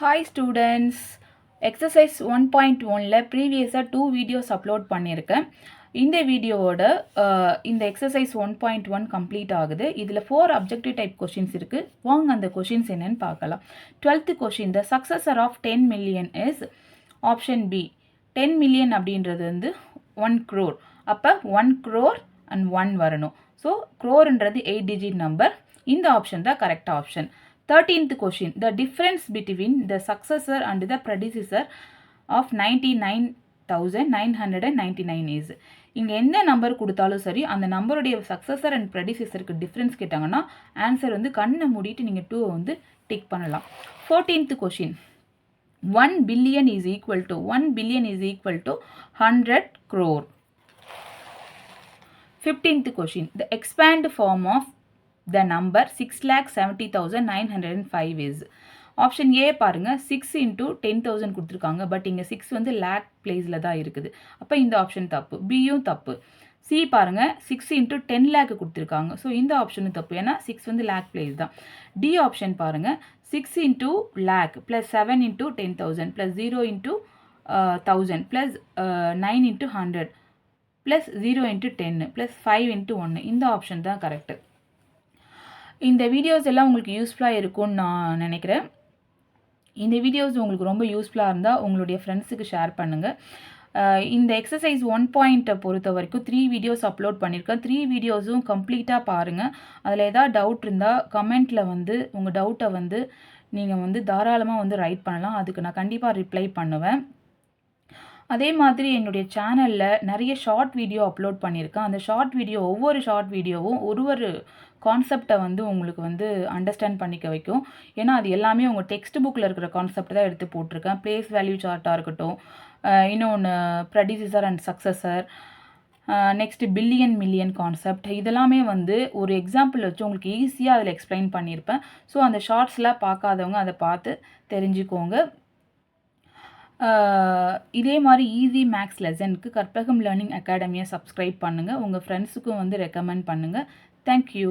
Hi students, exercise 1.1ல ப்ரீவியஸாக 2 videos upload பண்ணியிருக்கேன். இந்த வீடியோவோட இந்த எக்ஸசைஸ் 1.1 கம்ப்ளீட் ஆகுது. இதில் 4 அப்ஜெக்டிவ் டைப் கொஷின்ஸ் இருக்குது. வாங்க அந்த கொஷின்ஸ் என்னன்னு பார்க்கலாம். 12th question, the successor of 10 million is option B. 10 million அப்படின்றது வந்து 1 crore. அப்போ 1 crore and 1 வரணும். ஸோ க்ரோர்ன்றது 8 டிஜிட் நம்பர். இந்த ஆப்ஷன் தான் correct option. 13th question, the difference between the successor and the predecessor of 99,999 is. இங்கே எந்த number கொடுத்தாலும் சரி, அந்த நம்பருடைய சக்ஸஸர் அண்ட் ப்ரெடிசஸருக்கு டிஃப்ரென்ஸ் கேட்டாங்கன்னா ஆன்சர் வந்து கண்ணை மூடிட்டு நீங்கள் 2 வந்து டிக் பண்ணலாம். 14th question, 1 billion is equal to 100 crore. 15th question, the expand form of the number 6,70,905 is. Option A பாருங்கள், 6 into 10,000 கொடுத்துருக்காங்க. பட் இங்கே 6 வந்து லேக் பிளேஸில் தான் இருக்குது. அப்போ இந்த ஆப்ஷன் தப்பு. பியும் தப்பு. சி பாருங்கள், 6 into 10 lakh கொடுத்துருக்காங்க. ஸோ இந்த ஆப்ஷனும் தப்பு, ஏன்னா 6 வந்து லேக் பிளேஸ் தான். டி ஆப்ஷன் பாருங்கள், 6 into lakh plus 7 into 10,000 plus 0 into 1000 plus 9 into 100 plus 0 into 10 plus 5 into 1. இந்த ஆப்ஷன் தான் கரெக்டு. இந்த வீடியோஸ் எல்லாம் உங்களுக்கு யூஸ்ஃபுல்லாக இருக்கும்னு நான் நினைக்கிறேன். இந்த வீடியோஸ் உங்களுக்கு ரொம்ப யூஸ்ஃபுல்லாக இருந்தால் உங்களுடைய ஃப்ரெண்ட்ஸுக்கு ஷேர் பண்ணுங்கள். இந்த எக்ஸசைஸ் 1 பொறுத்த வரைக்கும் 3 வீடியோஸ் அப்லோட் பண்ணியிருக்கேன். 3 வீடியோஸும் கம்ப்ளீட்டாக பாருங்கள். அதில் ஏதாவது டவுட் இருந்தால் கமெண்ட்டில் வந்து உங்கள் டவுட்டை வந்து நீங்கள் வந்து தாராளமாக வந்து ரைட் பண்ணலாம். அதுக்கு நான் கண்டிப்பாக ரிப்ளை பண்ணுவேன். அதே மாதிரி என்னுடைய சேனலில் நிறைய ஷார்ட் வீடியோ அப்லோட் பண்ணியிருக்கேன். அந்த ஷார்ட் வீடியோ, ஒவ்வொரு ஷார்ட் வீடியோவும் ஒரு கான்செப்டை வந்து உங்களுக்கு வந்து அண்டர்ஸ்டாண்ட் பண்ணிக்க வைக்கும். ஏன்னா அது எல்லாமே உங்கள் டெக்ஸ்ட் புக்கில் இருக்கிற கான்செப்ட் தான் எடுத்து போட்டிருக்கேன். பிளேஸ் வேல்யூ சார்ட்டாக இருக்கட்டும், இன்னொன்று predecessor and successor, next billion million concept, இதெல்லாமே வந்து ஒரு எக்ஸாம்பிள் வச்சு உங்களுக்கு ஈஸியாக அதில் எக்ஸ்பிளைன் பண்ணியிருப்பேன். ஸோ அந்த ஷார்ட்ஸ்லாம் பார்க்காதவங்க அதை பார்த்து தெரிஞ்சுக்கோங்க. இதே மாதிரி ஈஸி மேக்ஸ் லெசனுக்கு கற்பகம் லேர்னிங் அகாடமியை சப்ஸ்கிரைப் பண்ணுங்கள். உங்கள் ஃப்ரெண்ட்ஸுக்கும் வந்து ரெக்கமெண்ட் பண்ணுங்கள். தேங்க்யூ.